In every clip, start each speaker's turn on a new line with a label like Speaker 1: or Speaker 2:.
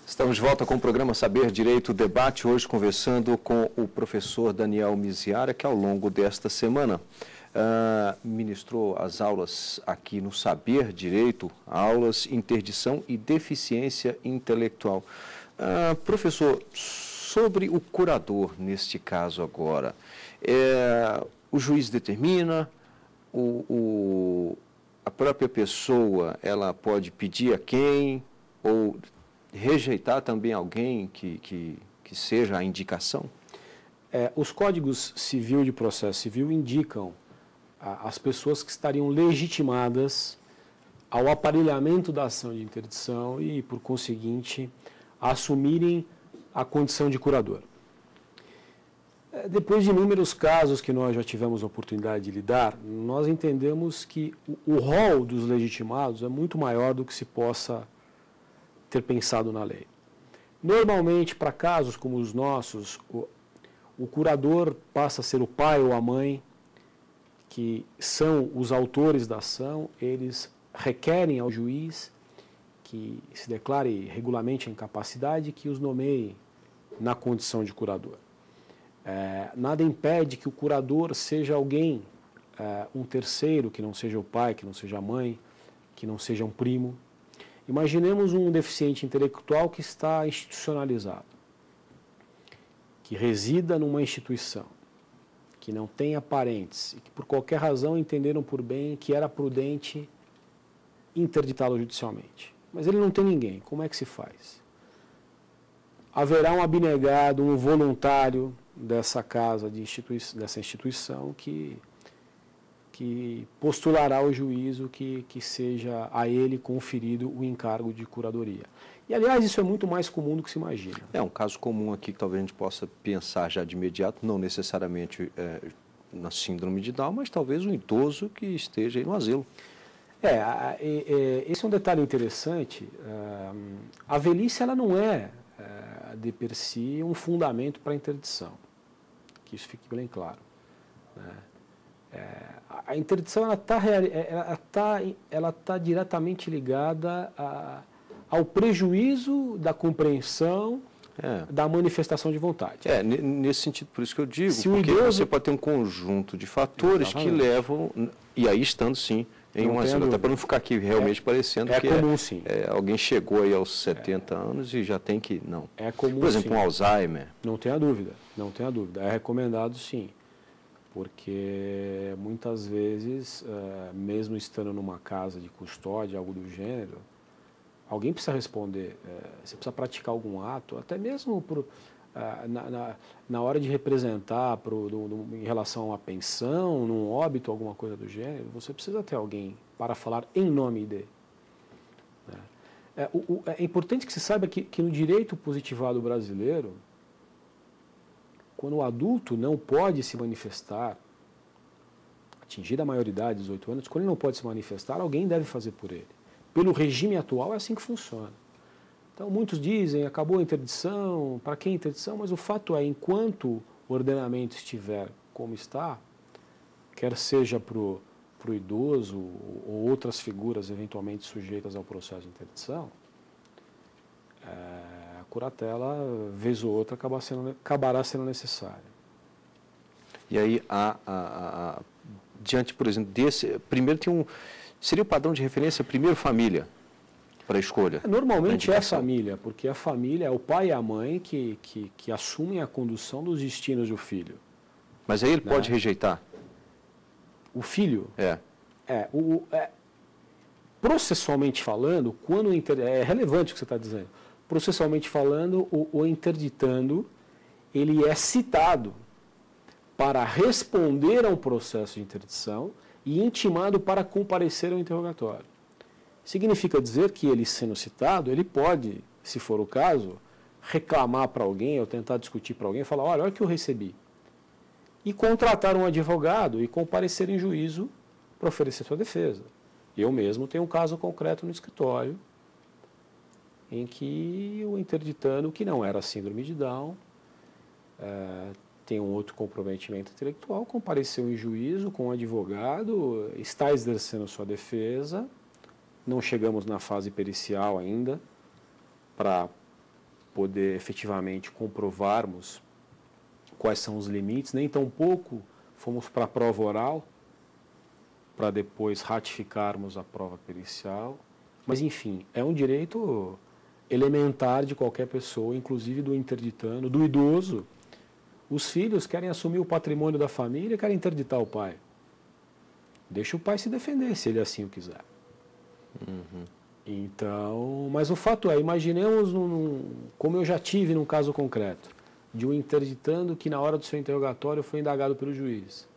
Speaker 1: Estamos de volta com o programa Saber Direito Debate, hoje conversando com o professor Daniel Miziara, que ao longo desta semana ministrou as aulas aqui no Saber Direito, aulas interdição e deficiência intelectual. Professor, sobre o curador neste caso agora, o juiz determina, a própria pessoa ela pode pedir a quem ou rejeitar também alguém que seja a indicação?
Speaker 2: Os códigos civil e de processo civil indicam as pessoas que estariam legitimadas ao aparelhamento da ação de interdição e, por conseguinte, assumirem a condição de curador. Depois de inúmeros casos que nós já tivemos a oportunidade de lidar, nós entendemos que o rol dos legitimados é muito maior do que se possa ter pensado na lei. Normalmente, para casos como os nossos, o curador passa a ser o pai ou a mãe, que são os autores da ação. Eles requerem ao juiz que se declare regularmente a incapacidade que os nomeie na condição de curador. Nada impede que o curador seja alguém, um terceiro, que não seja o pai, que não seja a mãe, que não seja um primo. Imaginemos um deficiente intelectual que está institucionalizado, que resida numa instituição, que não tenha parentes e que por qualquer razão entenderam por bem que era prudente interditá-lo judicialmente. Mas ele não tem ninguém, como é que se faz? Haverá um abnegado, um voluntário dessa casa, dessa instituição que postulará ao juízo que seja a ele conferido o encargo de curadoria. E, aliás, isso é muito mais comum do que se imagina.
Speaker 1: É um caso comum aqui que talvez a gente possa pensar já de imediato, não necessariamente na síndrome de Down, mas talvez um idoso que esteja aí no asilo.
Speaker 2: Esse é um detalhe interessante. A velhice ela não é, de per si, um fundamento para a interdição. Que isso fique bem claro, né? A interdição ela tá diretamente ligada ao prejuízo da compreensão da manifestação de vontade.
Speaker 1: Nesse sentido, por isso que eu digo, porque você pode ter um conjunto de fatores que levam, e aí estando sim em um asilo, até para não ficar aqui realmente parecendo que
Speaker 2: comum, sim.
Speaker 1: Alguém chegou aí aos 70 anos e já tem que, não.
Speaker 2: É comum,
Speaker 1: por exemplo,
Speaker 2: sim.
Speaker 1: Um Alzheimer.
Speaker 2: Não tenha dúvida, não tenha dúvida. É recomendado, sim. Porque muitas vezes, mesmo estando numa casa de custódia, algo do gênero, alguém precisa responder, você precisa praticar algum ato, até mesmo na hora de representar em relação a uma pensão, num óbito, alguma coisa do gênero, você precisa ter alguém para falar em nome de. É importante que se saiba que no direito positivado brasileiro, quando o adulto não pode se manifestar, atingir a maioridade, 18 anos, quando ele não pode se manifestar, alguém deve fazer por ele. Pelo regime atual é assim que funciona. Então muitos dizem, acabou a interdição, para quem a interdição? Mas o fato é, enquanto o ordenamento estiver como está, quer seja para o idoso ou outras figuras eventualmente sujeitas ao processo de interdição, a curatela, vez ou outra, acabará sendo necessária.
Speaker 1: E aí, diante, por exemplo, desse, primeiro seria o padrão de referência, primeiro família, para a escolha?
Speaker 2: Normalmente é a família, porque a família é o pai e a mãe que assumem a condução dos destinos do filho.
Speaker 1: Mas aí ele pode rejeitar?
Speaker 2: O filho? Processualmente falando, é relevante o que você está dizendo. Processualmente falando, o interditando, ele é citado para responder a um processo de interdição e intimado para comparecer ao interrogatório. Significa dizer que ele, sendo citado, ele pode, se for o caso, reclamar para alguém ou tentar discutir para alguém, falar, olha o que eu recebi. E contratar um advogado e comparecer em juízo para oferecer sua defesa. Eu mesmo tenho um caso concreto no escritório em que o interditando, que não era síndrome de Down, tem um outro comprometimento intelectual, compareceu em juízo com um advogado, está exercendo sua defesa. Não chegamos na fase pericial ainda para poder efetivamente comprovarmos quais são os limites, nem tampouco fomos para a prova oral, para depois ratificarmos a prova pericial. Mas, enfim, é um direito elementar de qualquer pessoa, inclusive do interditando, do idoso. Os filhos querem assumir o patrimônio da família e querem interditar o pai. Deixa o pai se defender, se ele assim o quiser.
Speaker 1: Uhum.
Speaker 2: Então, mas o fato é, imaginemos, como eu já tive num caso concreto, de um interditando que na hora do seu interrogatório foi indagado pelo juiz.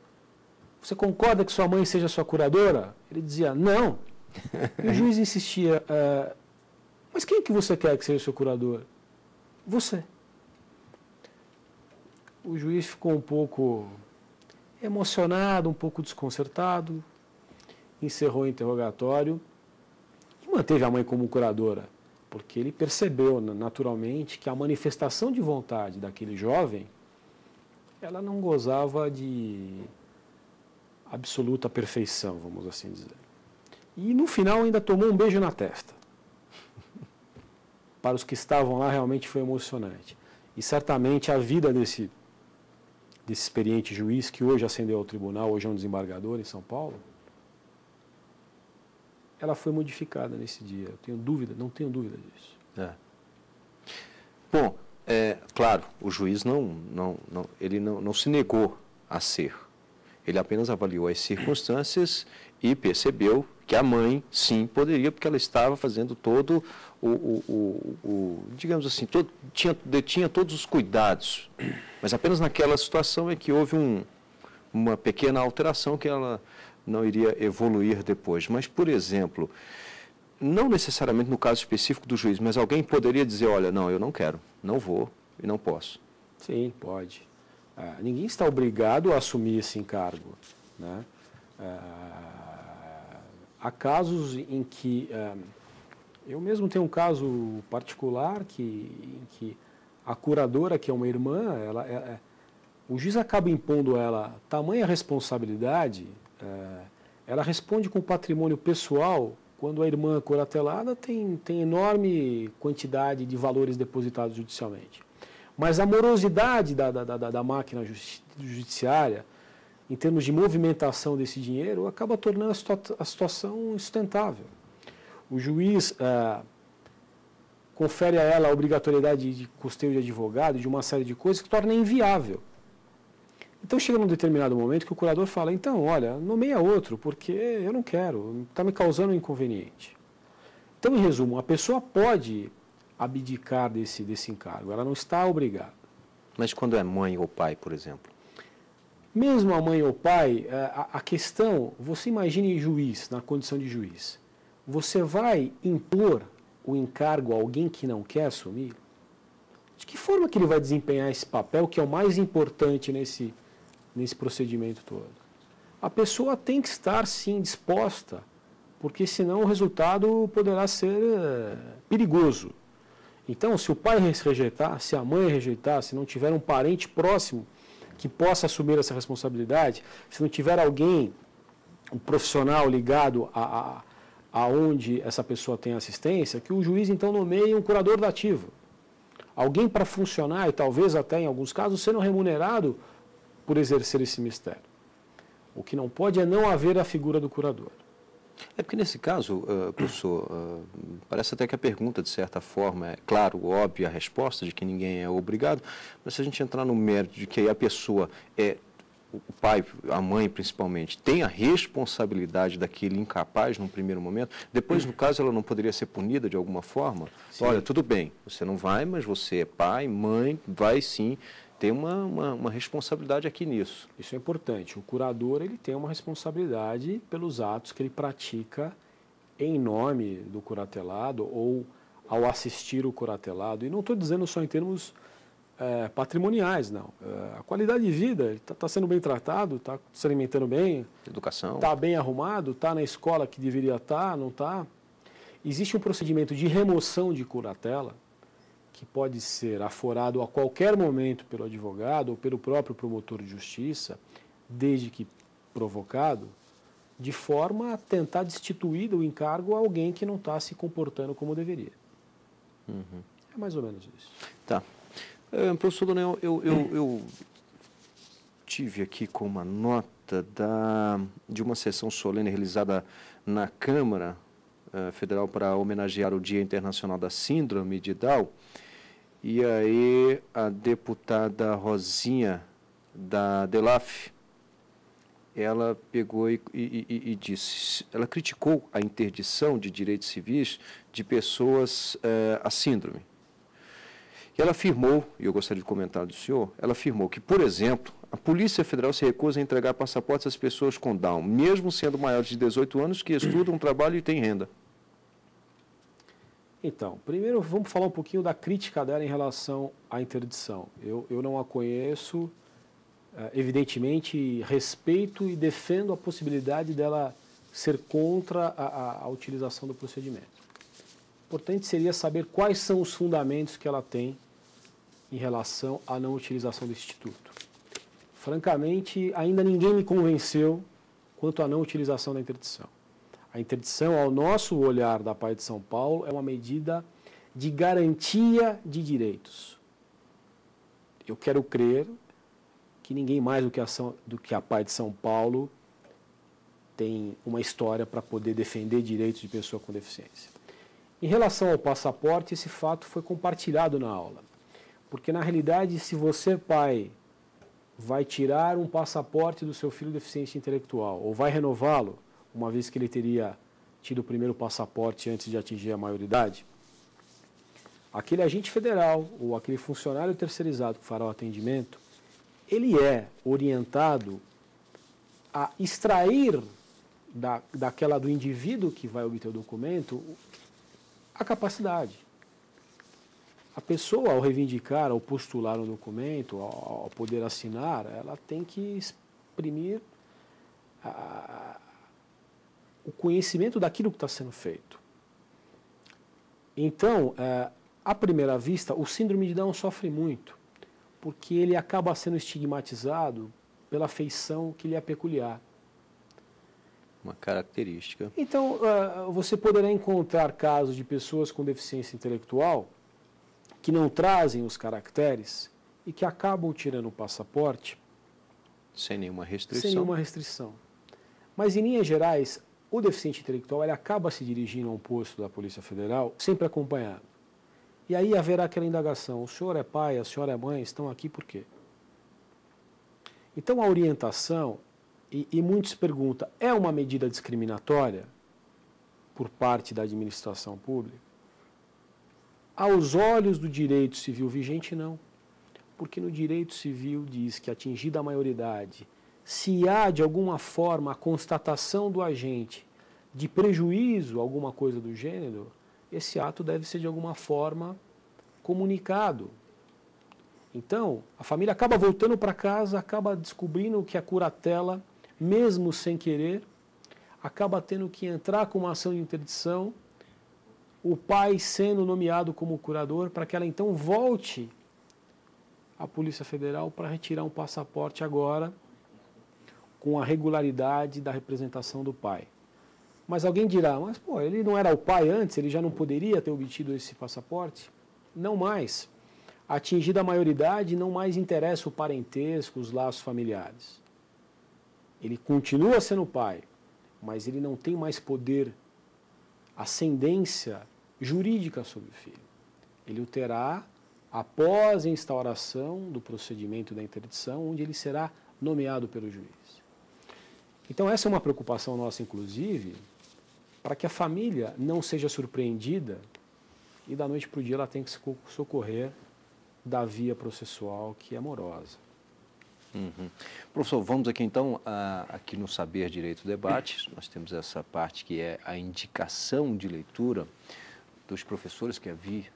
Speaker 2: Você concorda que sua mãe seja sua curadora? Ele dizia, não. E o juiz insistia, mas quem que você quer que seja seu curador? Você. O juiz ficou um pouco emocionado, um pouco desconcertado, encerrou o interrogatório e manteve a mãe como curadora, porque ele percebeu naturalmente que a manifestação de vontade daquele jovem, ela não gozava de absoluta perfeição, vamos assim dizer. E no final ainda tomou um beijo na testa. Para os que estavam lá realmente foi emocionante. E certamente a vida desse experiente juiz, que hoje ascendeu ao tribunal, hoje é um desembargador em São Paulo, ela foi modificada nesse dia. Eu tenho dúvida, não tenho dúvida disso.
Speaker 1: É. Bom, claro, o juiz ele não se negou a ser. Ele apenas avaliou as circunstâncias e percebeu que a mãe, sim, poderia, porque ela estava fazendo todo digamos assim, detinha todos os cuidados. Mas apenas naquela situação é que houve uma pequena alteração que ela não iria evoluir depois. Mas, por exemplo, não necessariamente no caso específico do juiz, mas alguém poderia dizer, olha, não, eu não quero, não vou e não posso.
Speaker 2: Sim, pode. Ninguém está obrigado a assumir esse encargo, né? Há casos em que... eu mesmo tenho um caso particular em que a curadora, que é uma irmã, o juiz acaba impondo a ela tamanha responsabilidade, ela responde com patrimônio pessoal, quando a irmã curatelada tem enorme quantidade de valores depositados judicialmente. Mas a morosidade da máquina judiciária, em termos de movimentação desse dinheiro, acaba tornando a situação insustentável. O juiz confere a ela a obrigatoriedade de custeio de advogado, de uma série de coisas que torna inviável. Então chega num determinado momento que o curador fala, então, olha, nomeia outro, porque eu não quero, está me causando um inconveniente. Então, em resumo, a pessoa pode abdicar desse encargo, ela não está obrigada.
Speaker 1: Mas quando é mãe ou pai, por exemplo?
Speaker 2: Mesmo a mãe ou pai, a questão, você imagine juiz, na condição de juiz, você vai impor o encargo a alguém que não quer assumir? De que forma que ele vai desempenhar esse papel, que é o mais importante nesse procedimento todo? A pessoa tem que estar, sim, disposta, porque senão o resultado poderá ser perigoso. Então, se o pai rejeitar, se a mãe rejeitar, se não tiver um parente próximo que possa assumir essa responsabilidade, se não tiver alguém, um profissional ligado aonde essa pessoa tem assistência, que o juiz então nomeie um curador dativo. Alguém para funcionar e talvez até em alguns casos sendo remunerado por exercer esse mistério. O que não pode é não haver a figura do curador.
Speaker 1: É porque nesse caso, professor, parece até que a pergunta, de certa forma, é claro, óbvia a resposta de que ninguém é obrigado, mas se a gente entrar no mérito de que a pessoa o pai, a mãe principalmente, tem a responsabilidade daquele incapaz num primeiro momento, depois, no caso, ela não poderia ser punida de alguma forma? Sim. Olha, tudo bem, você não vai, mas você é pai, mãe, vai sim ter uma responsabilidade aqui nisso.
Speaker 2: Isso é importante. O curador ele tem uma responsabilidade pelos atos que ele pratica em nome do curatelado ou ao assistir o curatelado. E não estou dizendo só em termos patrimoniais, não. A qualidade de vida, ele está sendo bem tratado, está se alimentando bem,
Speaker 1: educação,
Speaker 2: está bem arrumado, está na escola que deveria estar, não está. Existe um procedimento de remoção de curatela que pode ser aforado a qualquer momento pelo advogado ou pelo próprio promotor de justiça, desde que provocado, de forma a tentar destituir do encargo alguém que não está se comportando como deveria.
Speaker 1: Uhum.
Speaker 2: É mais ou menos isso.
Speaker 1: Tá. Professor Daniel, eu tive aqui com uma nota de uma sessão solene realizada na Câmara Federal para homenagear o Dia Internacional da Síndrome de Down. E aí a deputada Rosinha da DELAF, ela pegou e disse, ela criticou a interdição de direitos civis de pessoas a síndrome. E ela afirmou, e eu gostaria de comentar do senhor, ela afirmou que, por exemplo, a Polícia Federal se recusa a entregar passaportes às pessoas com Down, mesmo sendo maiores de 18 anos, que estudam, trabalham e têm renda.
Speaker 2: Então, primeiro vamos falar um pouquinho da crítica dela em relação à interdição. Eu não a conheço, evidentemente respeito e defendo a possibilidade dela ser contra a utilização do procedimento. Importante seria saber quais são os fundamentos que ela tem em relação à não utilização do Instituto. Francamente, ainda ninguém me convenceu quanto à não utilização da interdição. A interdição, ao nosso olhar da PAI de São Paulo, é uma medida de garantia de direitos. Eu quero crer que ninguém mais do que a PAI de São Paulo tem uma história para poder defender direitos de pessoa com deficiência. Em relação ao passaporte, esse fato foi compartilhado na aula. Porque, na realidade, se você, pai, vai tirar um passaporte do seu filho deficiente intelectual ou vai renová-lo, uma vez que ele teria tido o primeiro passaporte antes de atingir a maioridade, aquele agente federal ou aquele funcionário terceirizado que fará o atendimento, ele é orientado a extrair do indivíduo que vai obter o documento a capacidade. A pessoa, ao reivindicar, ao postular um documento, ao poder assinar, ela tem que exprimir o conhecimento daquilo que está sendo feito. Então, à primeira vista, o síndrome de Down sofre muito, porque ele acaba sendo estigmatizado pela feição que lhe é peculiar.
Speaker 1: Uma característica.
Speaker 2: Então, você poderá encontrar casos de pessoas com deficiência intelectual que não trazem os caracteres e que acabam tirando o passaporte
Speaker 1: sem nenhuma restrição.
Speaker 2: Sem nenhuma restrição. Mas, em linhas gerais, o deficiente intelectual ele acaba se dirigindo a um posto da Polícia Federal sempre acompanhado. E aí haverá aquela indagação, o senhor é pai, a senhora é mãe, estão aqui por quê? Então a orientação, e muitos perguntam, é uma medida discriminatória por parte da administração pública? Aos olhos do direito civil vigente, não. Porque no direito civil diz que, atingida a maioridade, se há de alguma forma a constatação do agente de prejuízo, alguma coisa do gênero, esse ato deve ser de alguma forma comunicado. Então, a família acaba voltando para casa, acaba descobrindo que a curatela, mesmo sem querer, acaba tendo que entrar com uma ação de interdição, o pai sendo nomeado como curador, para que ela então volte à Polícia Federal para retirar um passaporte agora com a regularidade da representação do pai. Mas alguém dirá, mas pô, ele não era o pai antes, ele já não poderia ter obtido esse passaporte? Não mais. Atingida a maioridade, não mais interessa o parentesco, os laços familiares. Ele continua sendo pai, mas ele não tem mais poder, ascendência jurídica sobre o filho. Ele o terá após a instauração do procedimento da interdição, onde ele será nomeado pelo juiz. Então essa é uma preocupação nossa, inclusive, para que a família não seja surpreendida e da noite para o dia ela tem que se socorrer da via processual que é morosa.
Speaker 1: Uhum. Professor, vamos aqui então, aqui no Saber Direito Debate, nós temos essa parte que é a indicação de leitura dos professores que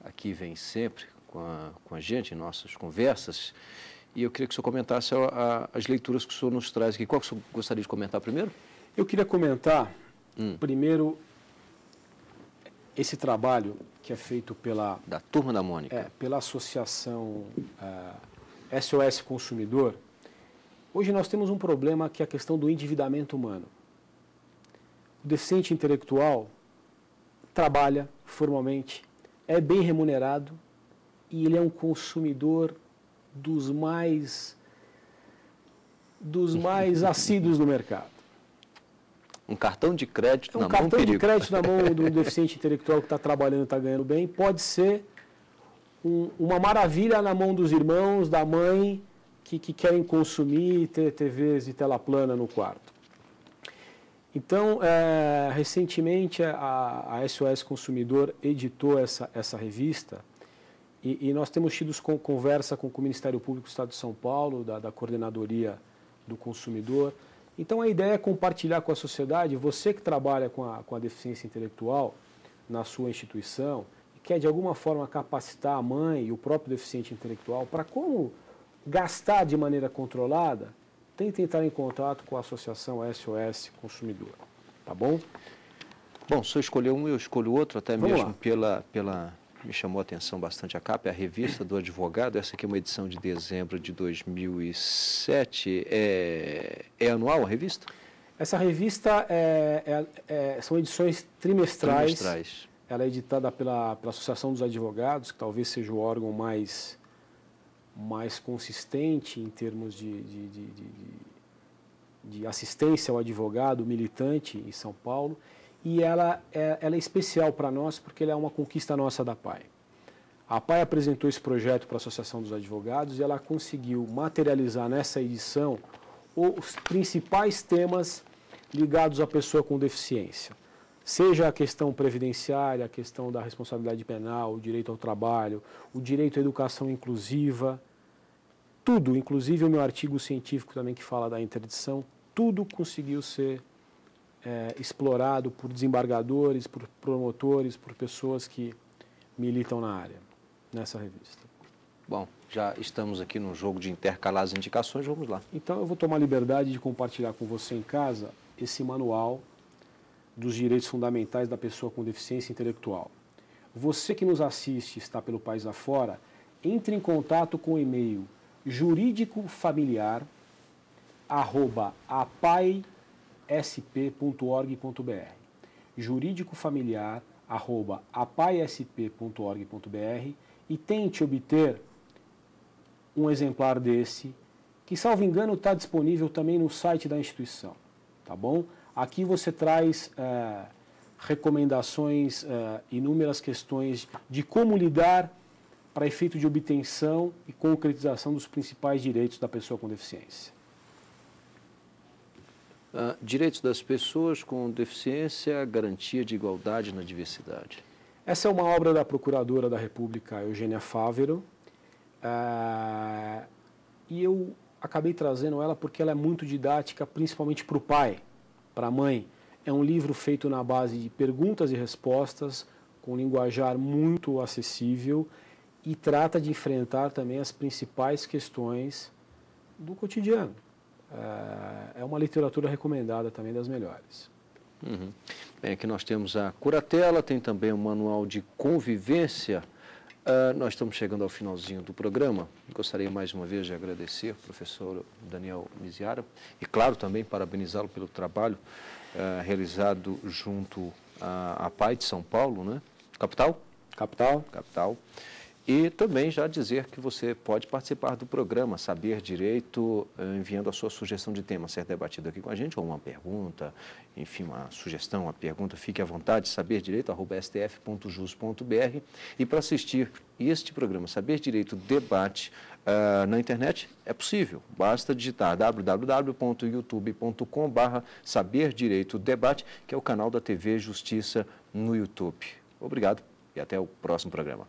Speaker 1: aqui vem sempre com a gente em nossas conversas, e eu queria que o senhor comentasse as leituras que o senhor nos traz aqui. Qual que o senhor gostaria de comentar primeiro?
Speaker 2: Eu queria comentar, primeiro, esse trabalho que é feito da
Speaker 1: Turma da Mônica.
Speaker 2: Pela associação SOS Consumidor. Hoje nós temos um problema que é a questão do endividamento humano. O deficiente intelectual trabalha formalmente, é bem remunerado, e ele é um consumidor dos mais assíduos do mercado.
Speaker 1: Um cartão de crédito na mão, perigo.
Speaker 2: Um cartão de crédito na mão do deficiente intelectual que está trabalhando e está ganhando bem pode ser uma maravilha na mão dos irmãos, da mãe, que querem consumir e ter TVs e tela plana no quarto. Então, recentemente, a SOS Consumidor editou essa revista e nós temos tido conversa com o Ministério Público do Estado de São Paulo, da Coordenadoria do Consumidor. Então, a ideia é compartilhar com a sociedade, você que trabalha com a deficiência intelectual na sua instituição, e quer de alguma forma capacitar a mãe e o próprio deficiente intelectual para como gastar de maneira controlada, tente entrar em contato com a Associação SOS Consumidor, tá bom?
Speaker 1: Bom, se eu escolher um, eu escolho outro, até mesmo me chamou a atenção bastante a capa, é a Revista do Advogado. Essa aqui é uma edição de dezembro de 2007. É anual a revista?
Speaker 2: Essa revista são edições trimestrais. Ela é editada pela Associação dos Advogados, que talvez seja o órgão mais consistente em termos de assistência ao advogado militante em São Paulo. E ela é especial para nós porque ela é uma conquista nossa da APAE. A APAE apresentou esse projeto para a Associação dos Advogados e ela conseguiu materializar nessa edição os principais temas ligados à pessoa com deficiência. Seja a questão previdenciária, a questão da responsabilidade penal, o direito ao trabalho, o direito à educação inclusiva, tudo, inclusive o meu artigo científico também que fala da interdição, tudo conseguiu ser explorado por desembargadores, por promotores, por pessoas que militam na área, nessa revista.
Speaker 1: Bom, já estamos aqui no jogo de intercalar as indicações, vamos lá.
Speaker 2: Então eu vou tomar a liberdade de compartilhar com você em casa esse manual dos direitos fundamentais da pessoa com deficiência intelectual. Você que nos assiste, está pelo país afora, entre em contato com o e-mail juridicofamiliar@apaesp.org.br juridicofamiliar@apaesp.org.br e tente obter um exemplar desse, que, salvo engano, está disponível também no site da instituição, tá bom? Aqui você traz recomendações, inúmeras questões de como lidar para efeito de obtenção e concretização dos principais direitos da pessoa com deficiência.
Speaker 1: Direitos das pessoas com deficiência, garantia de igualdade na diversidade.
Speaker 2: Essa é uma obra da Procuradora da República, Eugênia Fávero, e eu acabei trazendo ela porque ela é muito didática, principalmente para o pai, para a mãe. É um livro feito na base de perguntas e respostas, com linguajar muito acessível, e trata de enfrentar também as principais questões do cotidiano. É uma literatura recomendada também, das melhores.
Speaker 1: Uhum. Bem, aqui nós temos a Curatela, tem também um manual de convivência. Nós estamos chegando ao finalzinho do programa. Gostaria mais uma vez de agradecer ao professor Daniel Miziara e, claro, também parabenizá-lo pelo trabalho realizado junto à APAE de São Paulo, né? Capital? Capital. E também já dizer que você pode participar do programa Saber Direito, enviando a sua sugestão de tema a ser debatido aqui com a gente, ou uma pergunta, enfim, uma sugestão, uma pergunta, fique à vontade, saberdireito@stf.jus.br. E para assistir este programa Saber Direito Debate na internet, é possível, basta digitar www.youtube.com/saberdireitodebate, que é o canal da TV Justiça no YouTube. Obrigado e até o próximo programa.